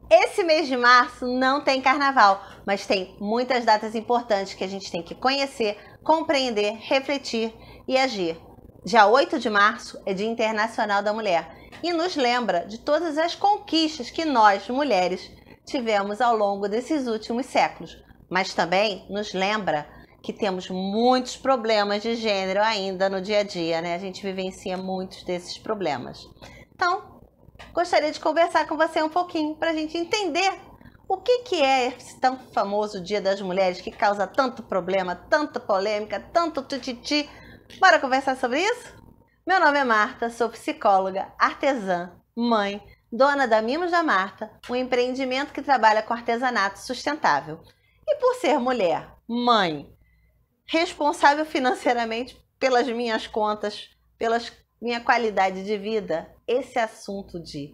Esse mês de março não tem carnaval, mas tem muitas datas importantes que a gente tem que conhecer, compreender, refletir e agir. Dia 8 de março é Dia Internacional da Mulher e nos lembra de todas as conquistas que nós, mulheres, tivemos ao longo desses últimos séculos, mas também nos lembra que temos muitos problemas de gênero ainda no dia a dia, né? A gente vivencia muitos desses problemas. Então, gostaria de conversar com você um pouquinho para a gente entender o que é esse tão famoso Dia das Mulheres que causa tanto problema, tanta polêmica, tanto tititi. Bora conversar sobre isso? Meu nome é Marta, sou psicóloga, artesã, mãe, dona da Mimos da Marta, um empreendimento que trabalha com artesanato sustentável. E por ser mulher, mãe, responsável financeiramente pelas minhas contas, pela minha qualidade de vida, esse assunto de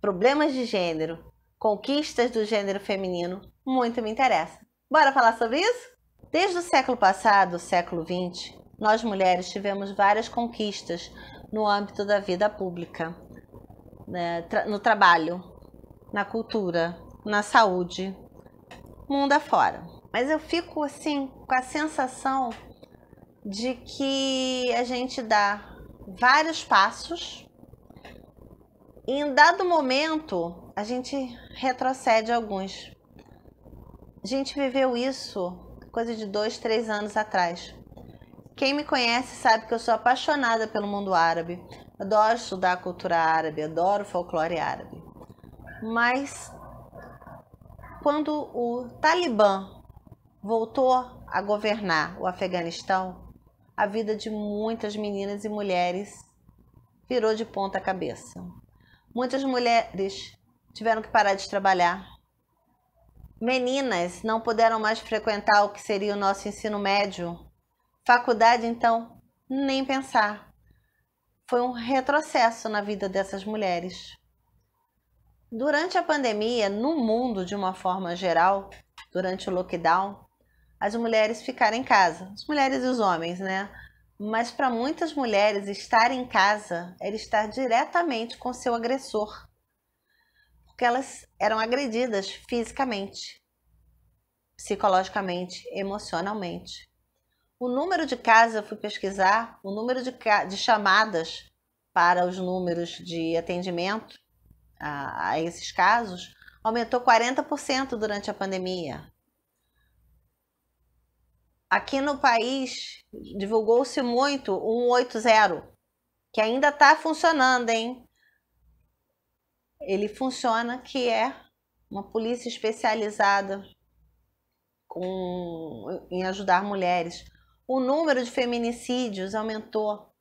problemas de gênero, conquistas do gênero feminino, muito me interessa. Bora falar sobre isso? Desde o século passado, século XX, nós mulheres tivemos várias conquistas no âmbito da vida pública, né? No trabalho, na cultura, na saúde, mundo afora. Mas eu fico assim com a sensação de que a gente dá vários passos e em dado momento a gente retrocede alguns. A gente viveu isso coisa de 2, 3 anos atrás. Quem me conhece sabe que eu sou apaixonada pelo mundo árabe. Adoro estudar a cultura árabe, adoro o folclore árabe. Mas quando o Talibã voltou a governar o Afeganistão, a vida de muitas meninas e mulheres virou de ponta cabeça. Muitas mulheres tiveram que parar de trabalhar. Meninas não puderam mais frequentar o que seria o nosso ensino médio. Faculdade, então, nem pensar. Foi um retrocesso na vida dessas mulheres. Durante a pandemia, no mundo de uma forma geral, durante o lockdown, as mulheres ficaram em casa, as mulheres e os homens, né? Mas para muitas mulheres, estar em casa era estar diretamente com seu agressor, porque elas eram agredidas fisicamente, psicologicamente, emocionalmente. O número de casos, eu fui pesquisar, o número de chamadas para os números de atendimento a esses casos aumentou 40% durante a pandemia. Aqui no país, divulgou-se muito o 180, que ainda está funcionando, hein? Ele funciona, que é uma polícia especializada em ajudar mulheres. O número de feminicídios aumentou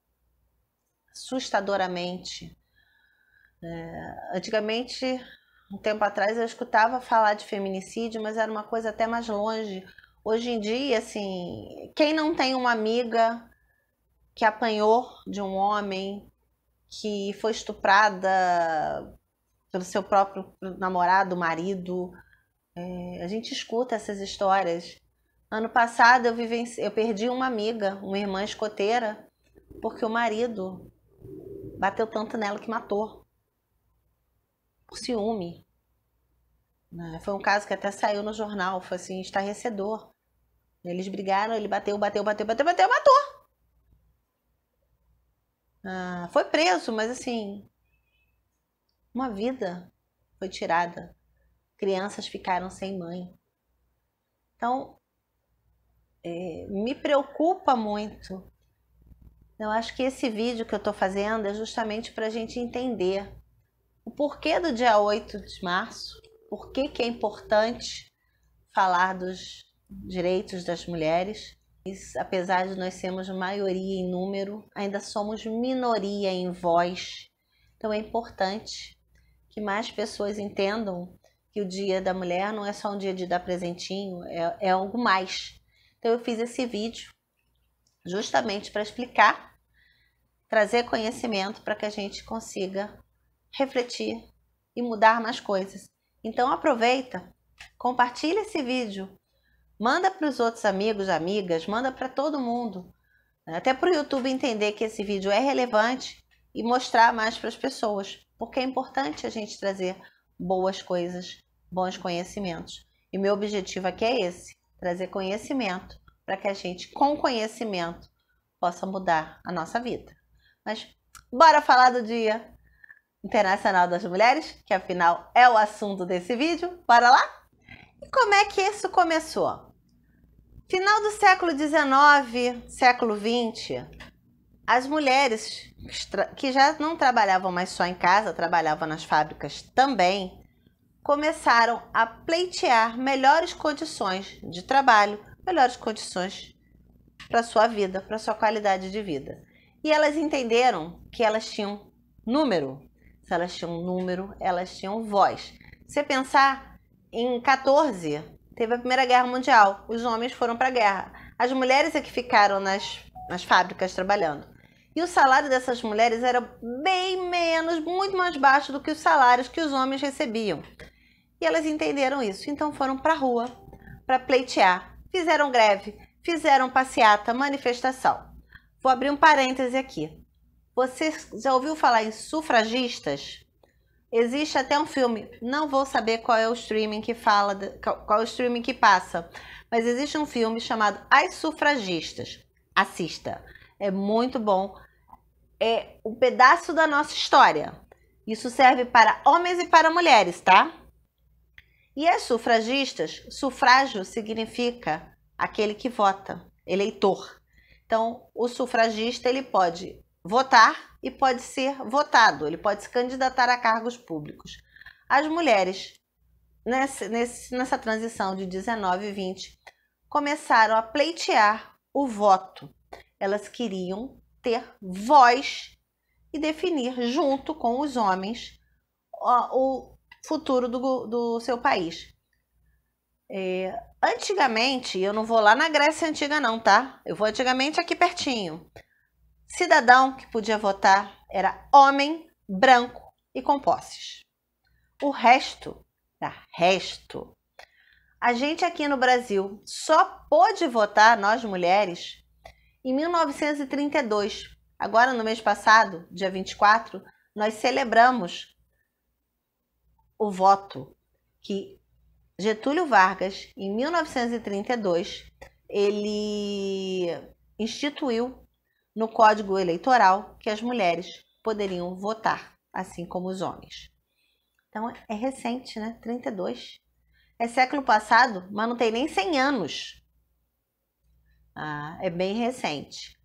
assustadoramente. Antigamente, um tempo atrás, eu escutava falar de feminicídio, mas era uma coisa até mais longe. Hoje em dia, assim, quem não tem uma amiga que apanhou de um homem, que foi estuprada pelo seu próprio namorado, marido, a gente escuta essas histórias. Ano passado eu perdi uma amiga, uma irmã escoteira, porque o marido bateu tanto nela que matou, por ciúme. Foi um caso que até saiu no jornal, foi assim, estarrecedor. Eles brigaram, ele bateu, matou. Foi preso, mas assim, uma vida foi tirada. Crianças ficaram sem mãe. Então, me preocupa muito. Eu acho que esse vídeo que eu estou fazendo é justamente para a gente entender o porquê do dia 8 de março, por que é importante falar dos direitos das mulheres. Apesar de nós sermos maioria em número, ainda somos minoria em voz. Então é importante que mais pessoas entendam que o Dia da Mulher não é só um dia de dar presentinho, é algo mais. Então eu fiz esse vídeo justamente para explicar, trazer conhecimento para que a gente consiga refletir e mudar mais coisas. Então aproveita, compartilha esse vídeo, manda para os outros amigos, amigas, manda para todo mundo. Até para o YouTube entender que esse vídeo é relevante e mostrar mais para as pessoas. Porque é importante a gente trazer boas coisas, bons conhecimentos. E meu objetivo aqui é esse, trazer conhecimento para que a gente, com conhecimento, possa mudar a nossa vida. Mas bora falar do Dia Internacional das Mulheres, que afinal é o assunto desse vídeo. Bora lá? E como é que isso começou? Final do século XIX, século XX, as mulheres que já não trabalhavam mais só em casa, trabalhavam nas fábricas também, começaram a pleitear melhores condições de trabalho, melhores condições para a sua vida, para a sua qualidade de vida. E elas entenderam que elas tinham número. Se elas tinham número, elas tinham voz. Se você pensar, em 14, teve a Primeira Guerra Mundial. Os homens foram para a guerra. As mulheres é que ficaram nas fábricas trabalhando. E o salário dessas mulheres era bem menos, muito mais baixo do que os salários que os homens recebiam. E elas entenderam isso. Então foram para a rua para pleitear. Fizeram greve, fizeram passeata, manifestação. Vou abrir um parêntese aqui. Você já ouviu falar em sufragistas? Existe até um filme, não vou saber qual é o streaming que fala, qual é o streaming que passa, mas existe um filme chamado As Sufragistas. Assista, é muito bom, é um pedaço da nossa história. Isso serve para homens e para mulheres, tá? E as sufragistas, sufrágio significa aquele que vota, eleitor. Então, o sufragista ele pode votar e pode ser votado, ele pode se candidatar a cargos públicos. As mulheres, nessa transição de 19 e 20, começaram a pleitear o voto. Elas queriam ter voz e definir, junto com os homens, o futuro do seu país. Antigamente, eu não vou lá na Grécia Antiga não, tá? Eu vou antigamente aqui pertinho. Cidadão que podia votar era homem, branco e com posses. O resto era resto. A gente aqui no Brasil só pôde votar, nós mulheres, em 1932. Agora, no mês passado, dia 24, nós celebramos o voto que Getúlio Vargas, em 1932, ele instituiu no Código Eleitoral que as mulheres poderiam votar, assim como os homens. Então, é recente, né? 32. É século passado, mas não tem nem 100 anos. É bem recente.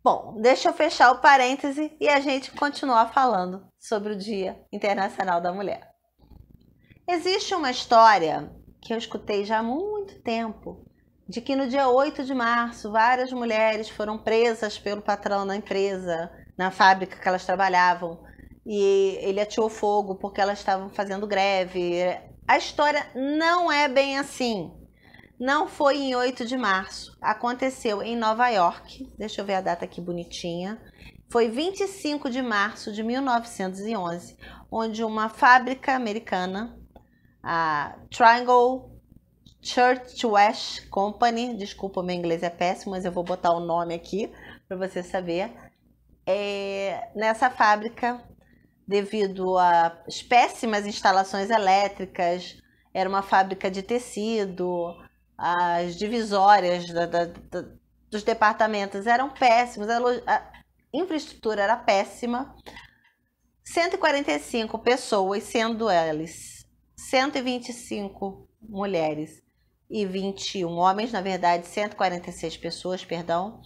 Bom, deixa eu fechar o parêntese e a gente continuar falando sobre o Dia Internacional da Mulher. Existe uma história que eu escutei já há muito tempo, de que no dia 8 de março, várias mulheres foram presas pelo patrão na empresa, na fábrica que elas trabalhavam, e ele ateou fogo porque elas estavam fazendo greve. A história não é bem assim. Não foi em 8 de março, aconteceu em Nova York, deixa eu ver a data aqui bonitinha, foi 25 de março de 1911, onde uma fábrica americana, a Triangle Shirtwash Company, desculpa, meu inglês é péssimo, mas eu vou botar o nome aqui para você saber. Nessa fábrica, devido às péssimas instalações elétricas, era uma fábrica de tecido, as divisórias dos departamentos eram péssimas, a infraestrutura era péssima. 145 pessoas, sendo elas 125 mulheres e 21 homens, na verdade 146 pessoas, perdão,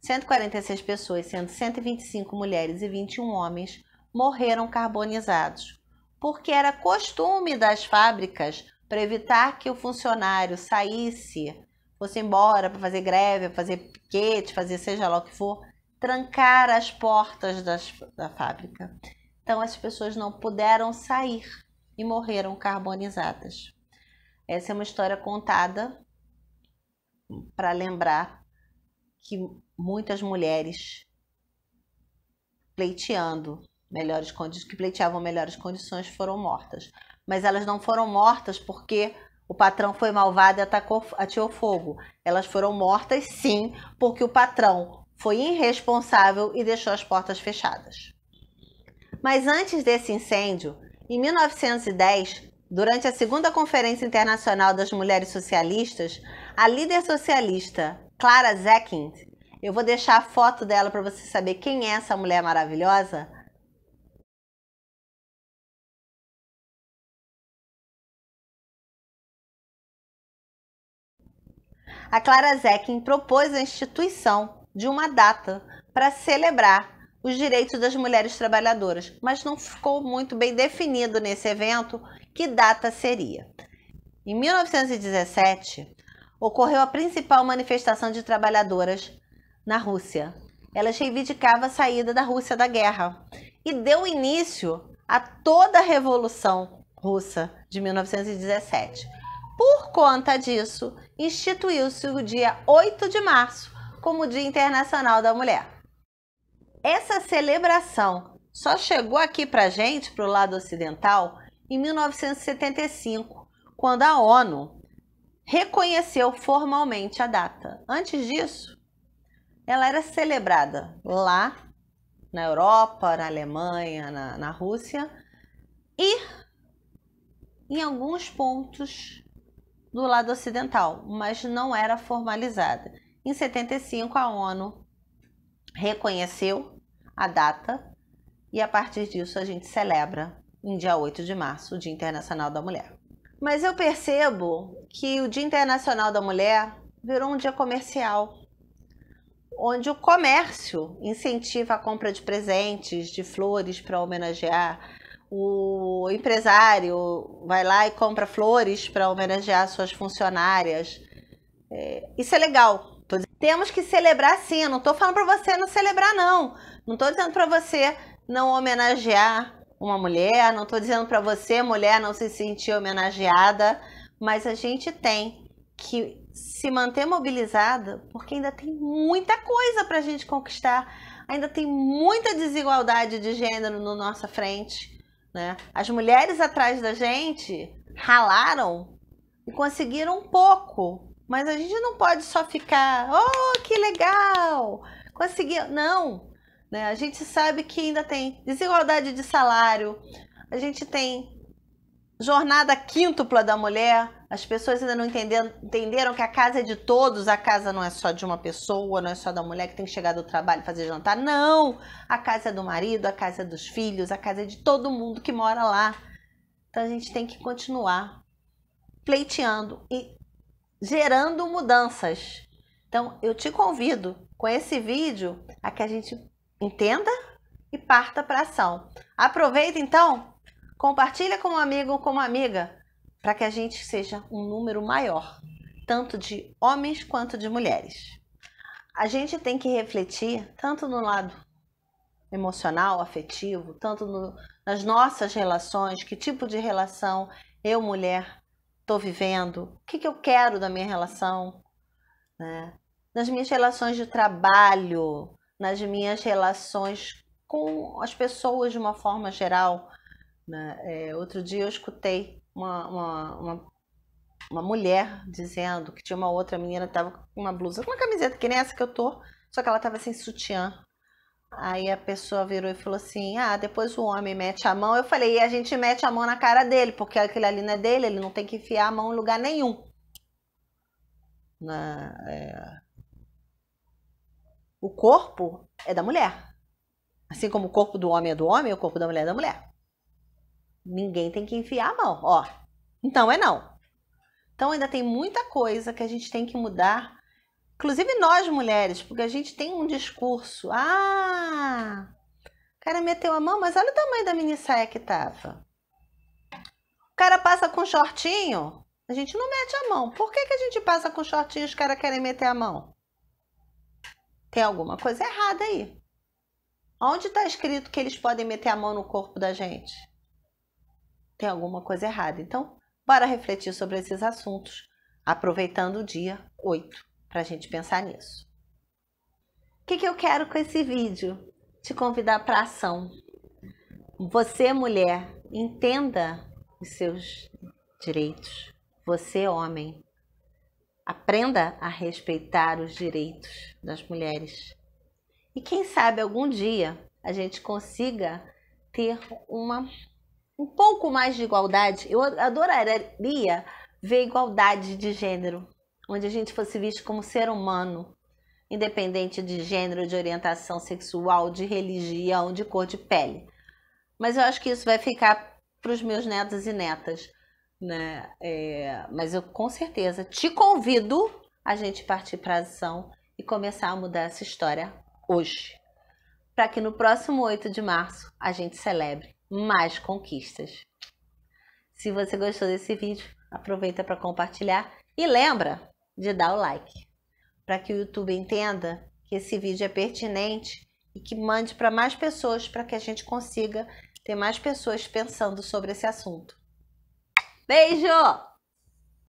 146 pessoas, sendo 125 mulheres e 21 homens, morreram carbonizados, porque era costume das fábricas, para evitar que o funcionário saísse, fosse embora para fazer greve, fazer piquete, fazer seja lá o que for, trancar as portas da fábrica. Então as pessoas não puderam sair e morreram carbonizadas. Essa é uma história contada para lembrar que muitas mulheres pleiteavam melhores condições foram mortas. Mas elas não foram mortas porque o patrão foi malvado e ateou fogo. Elas foram mortas, sim, porque o patrão foi irresponsável e deixou as portas fechadas. Mas antes desse incêndio, Em 1910, durante a Segunda Conferência Internacional das Mulheres Socialistas, a líder socialista Clara Zetkin, eu vou deixar a foto dela para você saber quem é essa mulher maravilhosa. A Clara Zetkin propôs a instituição de uma data para celebrar os direitos das mulheres trabalhadoras, mas não ficou muito bem definido nesse evento que data seria. Em 1917, ocorreu a principal manifestação de trabalhadoras na Rússia. Elas reivindicavam a saída da Rússia da guerra e deu início a toda a Revolução Russa de 1917. Por conta disso, instituiu-se o dia 8 de março como Dia Internacional da Mulher. Essa celebração só chegou aqui para a gente, para o lado ocidental, em 1975, quando a ONU reconheceu formalmente a data. Antes disso, ela era celebrada lá na Europa, na Alemanha, na Rússia e em alguns pontos do lado ocidental, mas não era formalizada. Em 75, a ONU reconheceu a data e a partir disso a gente celebra em dia 8 de março, o Dia Internacional da Mulher. Mas eu percebo que o Dia Internacional da Mulher virou um dia comercial, onde o comércio incentiva a compra de presentes, de flores para homenagear. O empresário vai lá e compra flores para homenagear suas funcionárias. Isso é legal. Temos que celebrar sim. Eu não estou falando para você não celebrar, não. Não estou dizendo para você não homenagear uma mulher. Não estou dizendo para você, mulher, não se sentir homenageada. Mas a gente tem que se manter mobilizada, porque ainda tem muita coisa para a gente conquistar. Ainda tem muita desigualdade de gênero na nossa frente, né? As mulheres atrás da gente ralaram e conseguiram um pouco, mas a gente não pode só ficar, oh, que legal, conseguiu. Não, né? A gente sabe que ainda tem desigualdade de salário, a gente tem jornada quíntupla da mulher. As pessoas ainda não entenderam que a casa é de todos, a casa não é só de uma pessoa, não é só da mulher que tem que chegar do trabalho e fazer jantar. Não! A casa é do marido, a casa é dos filhos, a casa é de todo mundo que mora lá. Então a gente tem que continuar pleiteando e gerando mudanças. Então eu te convido com esse vídeo a que a gente entenda e parta para ação. Aproveita então, compartilha com um amigo ou com uma amiga, para que a gente seja um número maior, tanto de homens quanto de mulheres. A gente tem que refletir tanto no lado emocional, afetivo, tanto nas nossas relações, que tipo de relação eu, mulher, estou vivendo, o que eu quero da minha relação, né? Nas minhas relações de trabalho, nas minhas relações com as pessoas de uma forma geral, né? Outro dia eu escutei uma mulher dizendo que tinha uma outra menina que estava com uma blusa, com uma camiseta que nem essa que eu tô, só que ela estava sem sutiã. Aí a pessoa virou e falou assim, depois o homem mete a mão. Eu falei, e a gente mete a mão na cara dele, porque aquele ali não é dele, ele não tem que enfiar a mão em lugar nenhum. O corpo é da mulher. Assim como o corpo do homem é do homem, o corpo da mulher é da mulher. Ninguém tem que enfiar a mão, ó. Então é não. Então ainda tem muita coisa que a gente tem que mudar, inclusive nós mulheres, porque a gente tem um discurso. O cara meteu a mão, mas olha o tamanho da mini saia que tava. O cara passa com shortinho, a gente não mete a mão. Por que a gente passa com shortinho e os caras querem meter a mão? Tem alguma coisa errada aí. Onde está escrito que eles podem meter a mão no corpo da gente? Tem alguma coisa errada. Então, bora refletir sobre esses assuntos, aproveitando o dia 8, para a gente pensar nisso. O que eu quero com esse vídeo? Te convidar para ação. Você, mulher, entenda os seus direitos. Você, homem, aprenda a respeitar os direitos das mulheres. E quem sabe algum dia a gente consiga ter um um pouco mais de igualdade. Eu adoraria ver igualdade de gênero, onde a gente fosse visto como ser humano, independente de gênero, de orientação sexual, de religião, de cor de pele. Mas eu acho que isso vai ficar para os meus netos e netas, né? Mas eu com certeza te convido a gente partir para a ação e começar a mudar essa história hoje, para que no próximo 8 de março a gente celebre mais conquistas. Se você gostou desse vídeo, aproveita para compartilhar e lembra de dar o like, para que o YouTube entenda que esse vídeo é pertinente e que mande para mais pessoas, para que a gente consiga ter mais pessoas pensando sobre esse assunto. Beijo!